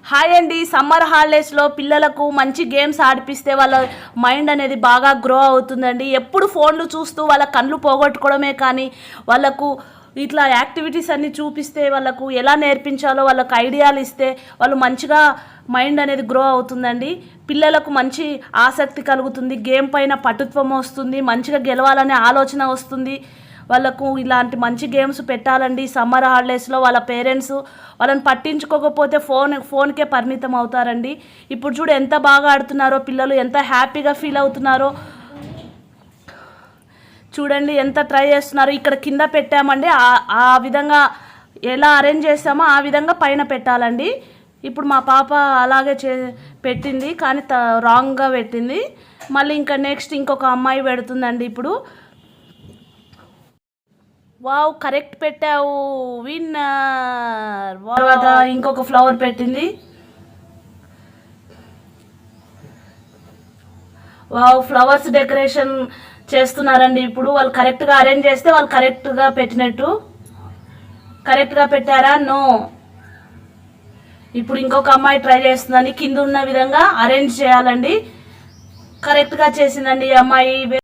Hi అండి. Summer హాలిడేస్లో పిల్లలకు మంచి గేమ్స్ ఆడిపిస్తే వాళ్ళ మైండ్ అనేది బాగా గ్రో అవుతుందండి. ఎప్పుడు ఫోన్లు చూస్తూ వాళ్ళ కళ్ళు పోగొట్టుకోవడమే కానీ వాళ్ళకు ఇట్లా యాక్టివిటీస్ అన్నీ చూపిస్తే వాళ్ళకు ఎలా నేర్పించాలో వాళ్ళకు ఐడియాలు ఇస్తే వాళ్ళు మంచిగా మైండ్ అనేది గ్రో అవుతుందండి. పిల్లలకు మంచి ఆసక్తి కలుగుతుంది, గేమ్ పైన పటుత్వం వస్తుంది, మంచిగా గెలవాలనే ఆలోచన వస్తుంది. వాళ్ళకు ఇలాంటి మంచి గేమ్స్ పెట్టాలండి. సమ్మర్ హాలిడేస్లో వాళ్ళ పేరెంట్స్ వాళ్ళని పట్టించుకోకపోతే ఫోన్కే పరిమితం అవుతారండి. ఇప్పుడు చూడు ఎంత బాగా ఆడుతున్నారో పిల్లలు, ఎంత హ్యాపీగా ఫీల్ అవుతున్నారో చూడండి, ఎంత ట్రై చేస్తున్నారు. ఇక్కడ కింద పెట్టామండి, ఆ విధంగా ఎలా అరేంజ్ చేస్తామో ఆ విధంగా పైన పెట్టాలండి. ఇప్పుడు మా పాప అలాగే పెట్టింది కానీ రాంగ్గా పెట్టింది. మళ్ళీ ఇంకా నెక్స్ట్ ఇంకొక అమ్మాయి పెడుతుందండి. ఇప్పుడు వావ్, కరెక్ట్ పెట్టావు, విన్నర్. తర్వాత ఇంకొక ఫ్లవర్ పెట్టింది. వావ్, ఫ్లవర్స్ డెకరేషన్ చేస్తున్నారండి. ఇప్పుడు వాళ్ళు కరెక్ట్గా అరేంజ్ చేస్తే వాళ్ళు కరెక్ట్గా పెట్టినట్టు. కరెక్ట్గా పెట్టారా? నో. ఇప్పుడు ఇంకొక అమ్మాయి ట్రై చేస్తుందండి. కింద ఉన్న విధంగా అరేంజ్ చేయాలండి. కరెక్ట్గా చేసిందండి ఈ అమ్మాయి.